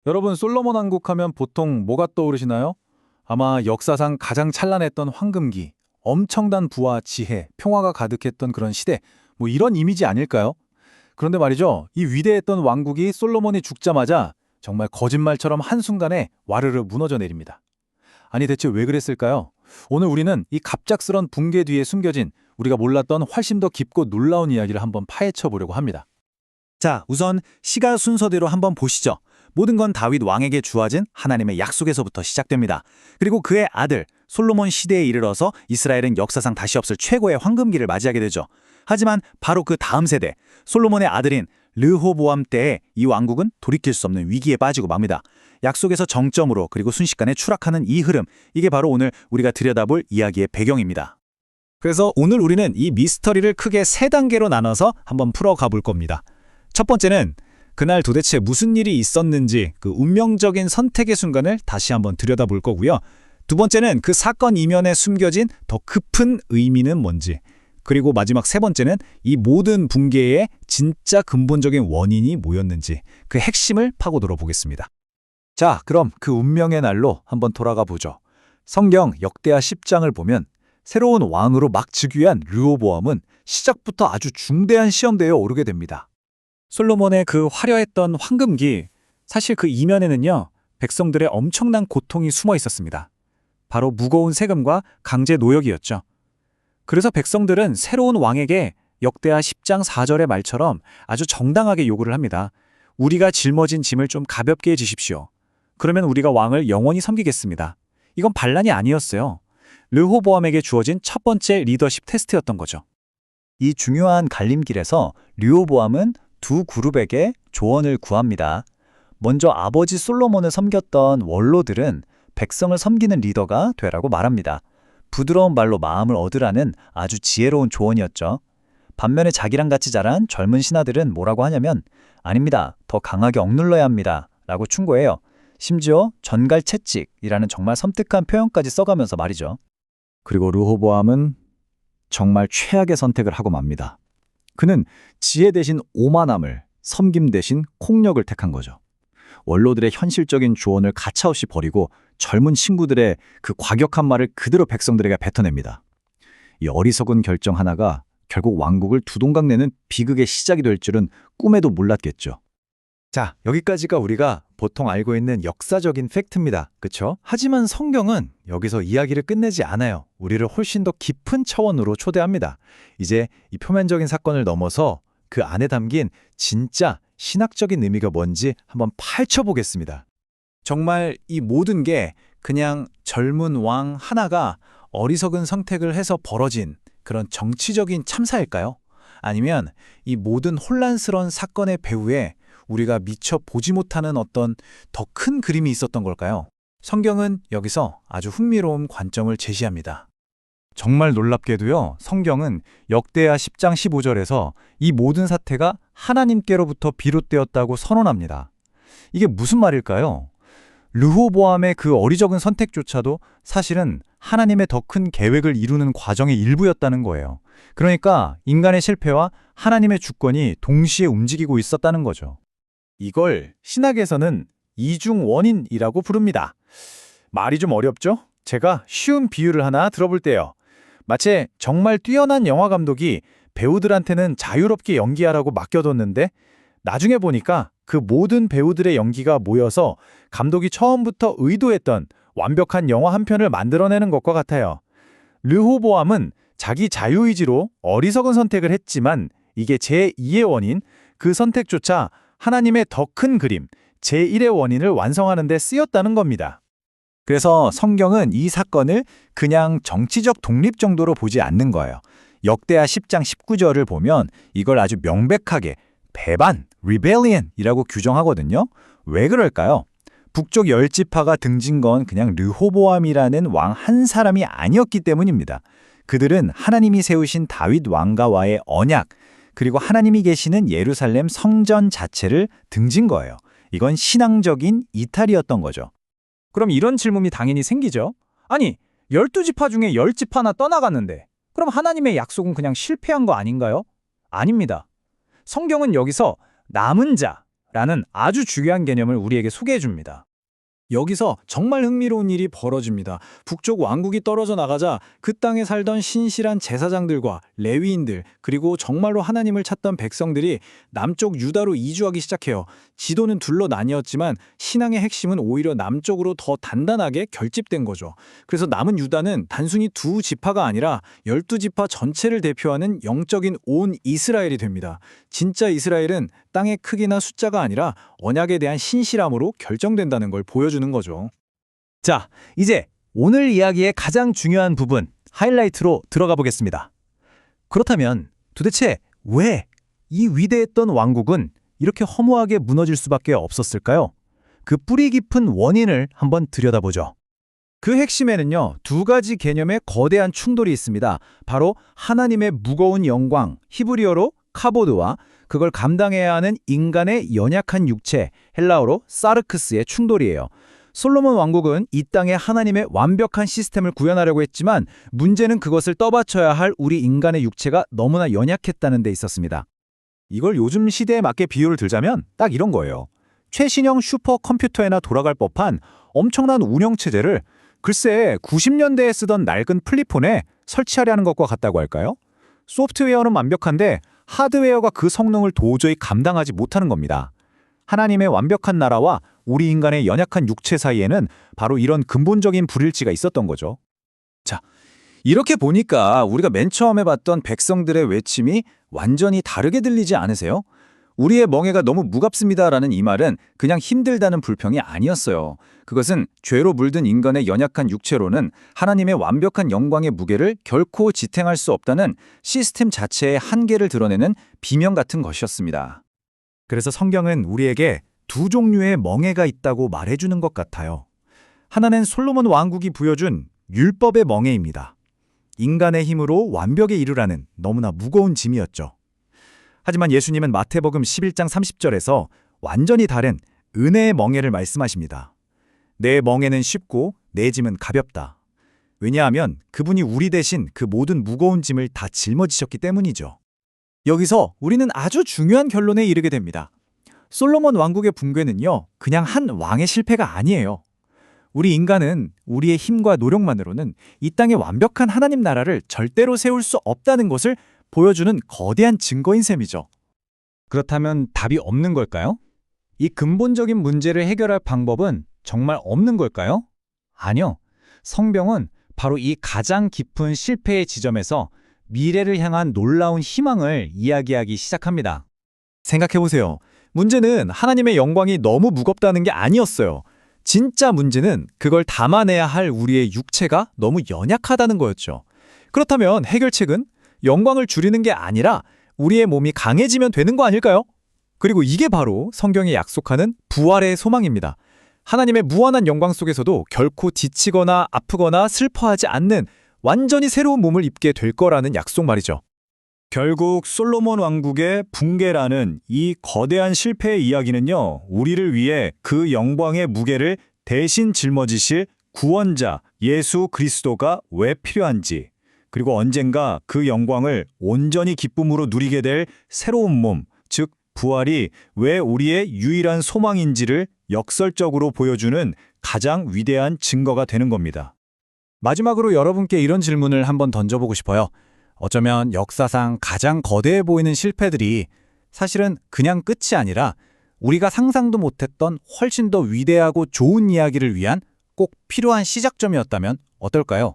여러분, 솔로몬 왕국 하면 보통 뭐가 떠오르시나요? 아마 역사상 가장 찬란했던 황금기, 엄청난 부와 지혜, 평화가 가득했던 그런 시대, 뭐 이런 이미지 아닐까요? 그런데 말이죠, 이 위대했던 왕국이 솔로몬이 죽자마자 정말 거짓말처럼 한순간에 와르르 무너져 내립니다. 아니 대체 왜 그랬을까요? 오늘 우리는 이 갑작스런 붕괴 뒤에 숨겨진 우리가 몰랐던 훨씬 더 깊고 놀라운 이야기를 한번 파헤쳐 보려고 합니다. 자, 우선 시가 순서대로 한번 보시죠. 모든 건 다윗 왕에게 주어진 하나님의 약속에서부터 시작됩니다. 그리고 그의 아들 솔로몬 시대에 이르러서 이스라엘은 역사상 다시 없을 최고의 황금기를 맞이하게 되죠. 하지만 바로 그 다음 세대, 솔로몬의 아들인 르호보암 때에 이 왕국은 돌이킬 수 없는 위기에 빠지고 맙니다. 약속에서 정점으로 그리고 순식간에 추락하는 이 흐름, 이게 바로 오늘 우리가 들여다볼 이야기의 배경입니다. 그래서 오늘 우리는 이 미스터리를 크게 세 단계로 나눠서 한번 풀어가 볼 겁니다. 첫 번째는 그날 도대체 무슨 일이 있었는지 그 운명적인 선택의 순간을 다시 한번 들여다볼 거고요. 두 번째는 그 사건 이면에 숨겨진 더 깊은 의미는 뭔지, 그리고 마지막 세 번째는 이 모든 붕괴의 진짜 근본적인 원인이 뭐였는지 그 핵심을 파고들어 보겠습니다. 자, 그럼 그 운명의 날로 한번 돌아가 보죠. 성경 역대하 10장을 보면 새로운 왕으로 막 즉위한 르호보암은 시작부터 아주 중대한 시험대에 오르게 됩니다. 솔로몬의 그 화려했던 황금기, 사실 그 이면에는요, 백성들의 엄청난 고통이 숨어 있었습니다. 바로 무거운 세금과 강제 노역이었죠. 그래서 백성들은 새로운 왕에게 역대하 10장 4절의 말처럼 아주 정당하게 요구를 합니다. 우리가 짊어진 짐을 좀 가볍게 해주십시오. 그러면 우리가 왕을 영원히 섬기겠습니다. 이건 반란이 아니었어요. 르호보암에게 주어진 첫 번째 리더십 테스트였던 거죠. 이 중요한 갈림길에서 르호보암은 두 그룹에게 조언을 구합니다. 먼저 아버지 솔로몬을 섬겼던 원로들은 백성을 섬기는 리더가 되라고 말합니다. 부드러운 말로 마음을 얻으라는 아주 지혜로운 조언이었죠. 반면에 자기랑 같이 자란 젊은 신하들은 뭐라고 하냐면 아닙니다. 더 강하게 억눌러야 합니다. 라고 충고해요. 심지어 전갈채찍이라는 정말 섬뜩한 표현까지 써가면서 말이죠. 그리고 르호보암은 정말 최악의 선택을 하고 맙니다. 그는 지혜 대신 오만함을, 섬김 대신 폭력을 택한 거죠. 원로들의 현실적인 조언을 가차없이 버리고 젊은 친구들의 그 과격한 말을 그대로 백성들에게 뱉어냅니다. 이 어리석은 결정 하나가 결국 왕국을 두동강 내는 비극의 시작이 될 줄은 꿈에도 몰랐겠죠. 자, 여기까지가 우리가 보통 알고 있는 역사적인 팩트입니다. 그쵸? 하지만 성경은 여기서 이야기를 끝내지 않아요. 우리를 훨씬 더 깊은 차원으로 초대합니다. 이제 이 표면적인 사건을 넘어서 그 안에 담긴 진짜 신학적인 의미가 뭔지 한번 파헤쳐보겠습니다. 정말 이 모든 게 그냥 젊은 왕 하나가 어리석은 선택을 해서 벌어진 그런 정치적인 참사일까요? 아니면 이 모든 혼란스러운 사건의 배후에 우리가 미처 보지 못하는 어떤 더 큰 그림이 있었던 걸까요? 성경은 여기서 아주 흥미로운 관점을 제시합니다. 정말 놀랍게도요, 성경은 역대하 10장 15절에서 이 모든 사태가 하나님께로부터 비롯되었다고 선언합니다. 이게 무슨 말일까요? 르호보암의 그 어리석은 선택조차도 사실은 하나님의 더 큰 계획을 이루는 과정의 일부였다는 거예요. 그러니까 인간의 실패와 하나님의 주권이 동시에 움직이고 있었다는 거죠. 이걸 신학에서는 이중원인이라고 부릅니다. 말이 좀 어렵죠? 제가 쉬운 비유를 하나 들어볼게요. 마치 정말 뛰어난 영화 감독이 배우들한테는 자유롭게 연기하라고 맡겨뒀는데 나중에 보니까 그 모든 배우들의 연기가 모여서 감독이 처음부터 의도했던 완벽한 영화 한 편을 만들어내는 것과 같아요. 르호보암은 자기 자유의지로 어리석은 선택을 했지만 이게 제2의 원인, 그 선택조차 하나님의 더 큰 그림, 제1의 원인을 완성하는 데 쓰였다는 겁니다. 그래서 성경은 이 사건을 그냥 정치적 독립 정도로 보지 않는 거예요. 역대하 10장 19절을 보면 이걸 아주 명백하게 배반, rebellion이라고 규정하거든요. 왜 그럴까요? 북쪽 10지파가 등진 건 그냥 르호보암이라는 왕 한 사람이 아니었기 때문입니다. 그들은 하나님이 세우신 다윗 왕가와의 언약, 그리고 하나님이 계시는 예루살렘 성전 자체를 등진 거예요. 이건 신앙적인 이탈이었던 거죠. 그럼 이런 질문이 당연히 생기죠. 아니, 12지파 중에 10지파나 떠나갔는데 그럼 하나님의 약속은 그냥 실패한 거 아닌가요? 아닙니다. 성경은 여기서 남은 자, 라는 아주 중요한 개념을 우리에게 소개해 줍니다. 여기서 정말 흥미로운 일이 벌어집니다. 북쪽 왕국이 떨어져 나가자 그 땅에 살던 신실한 제사장들과 레위인들 그리고 정말로 하나님을 찾던 백성들이 남쪽 유다로 이주하기 시작해요. 지도는 둘로 나뉘었지만 신앙의 핵심은 오히려 남쪽으로 더 단단하게 결집된 거죠. 그래서 남은 유다는 단순히 두 지파가 아니라 12지파 전체를 대표하는 영적인 온 이스라엘이 됩니다. 진짜 이스라엘은 땅의 크기나 숫자가 아니라 언약에 대한 신실함으로 결정된다는 걸 보여주는 거죠. 자, 이제 오늘 이야기의 가장 중요한 부분, 하이라이트로 들어가 보겠습니다. 그렇다면 도대체 왜 이 위대했던 왕국은 이렇게 허무하게 무너질 수밖에 없었을까요? 그 뿌리 깊은 원인을 한번 들여다보죠. 그 핵심에는요, 두 가지 개념의 거대한 충돌이 있습니다. 바로 하나님의 무거운 영광, 히브리어로 카보드와 그걸 감당해야 하는 인간의 연약한 육체, 헬라어로 사르크스의 충돌이에요. 솔로몬 왕국은 이 땅에 하나님의 완벽한 시스템을 구현하려고 했지만 문제는 그것을 떠받쳐야 할 우리 인간의 육체가 너무나 연약했다는 데 있었습니다. 이걸 요즘 시대에 맞게 비유를 들자면 딱 이런 거예요. 최신형 슈퍼컴퓨터에나 돌아갈 법한 엄청난 운영체제를 글쎄 90년대에 쓰던 낡은 플립폰에 설치하려는 것과 같다고 할까요? 소프트웨어는 완벽한데 하드웨어가 그 성능을 도저히 감당하지 못하는 겁니다. 하나님의 완벽한 나라와 우리 인간의 연약한 육체 사이에는 바로 이런 근본적인 불일치가 있었던 거죠. 자, 이렇게 보니까 우리가 맨 처음에 봤던 백성들의 외침이 완전히 다르게 들리지 않으세요? 우리의 멍에가 너무 무겁습니다라는 이 말은 그냥 힘들다는 불평이 아니었어요. 그것은 죄로 물든 인간의 연약한 육체로는 하나님의 완벽한 영광의 무게를 결코 지탱할 수 없다는 시스템 자체의 한계를 드러내는 비명 같은 것이었습니다. 그래서 성경은 우리에게 두 종류의 멍에가 있다고 말해주는 것 같아요. 하나는 솔로몬 왕국이 부여준 율법의 멍에입니다. 인간의 힘으로 완벽에 이르라는 너무나 무거운 짐이었죠. 하지만 예수님은 마태복음 11장 30절에서 완전히 다른 은혜의 멍에를 말씀하십니다. 내 멍에는 쉽고 내 짐은 가볍다. 왜냐하면 그분이 우리 대신 그 모든 무거운 짐을 다 짊어지셨기 때문이죠. 여기서 우리는 아주 중요한 결론에 이르게 됩니다. 솔로몬 왕국의 붕괴는요, 그냥 한 왕의 실패가 아니에요. 우리 인간은 우리의 힘과 노력만으로는 이 땅의 완벽한 하나님 나라를 절대로 세울 수 없다는 것을 보여주는 거대한 증거인 셈이죠. 그렇다면 답이 없는 걸까요? 이 근본적인 문제를 해결할 방법은 정말 없는 걸까요? 아니요. 성경은 바로 이 가장 깊은 실패의 지점에서 미래를 향한 놀라운 희망을 이야기하기 시작합니다. 생각해보세요. 문제는 하나님의 영광이 너무 무겁다는 게 아니었어요. 진짜 문제는 그걸 담아내야 할 우리의 육체가 너무 연약하다는 거였죠. 그렇다면 해결책은 영광을 줄이는 게 아니라 우리의 몸이 강해지면 되는 거 아닐까요? 그리고 이게 바로 성경이 약속하는 부활의 소망입니다. 하나님의 무한한 영광 속에서도 결코 지치거나 아프거나 슬퍼하지 않는 완전히 새로운 몸을 입게 될 거라는 약속 말이죠. 결국 솔로몬 왕국의 붕괴라는 이 거대한 실패의 이야기는요, 우리를 위해 그 영광의 무게를 대신 짊어지실 구원자 예수 그리스도가 왜 필요한지, 그리고 언젠가 그 영광을 온전히 기쁨으로 누리게 될 새로운 몸, 즉 부활이 왜 우리의 유일한 소망인지를 역설적으로 보여주는 가장 위대한 증거가 되는 겁니다. 마지막으로 여러분께 이런 질문을 한번 던져보고 싶어요. 어쩌면 역사상 가장 거대해 보이는 실패들이 사실은 그냥 끝이 아니라 우리가 상상도 못했던 훨씬 더 위대하고 좋은 이야기를 위한 꼭 필요한 시작점이었다면 어떨까요?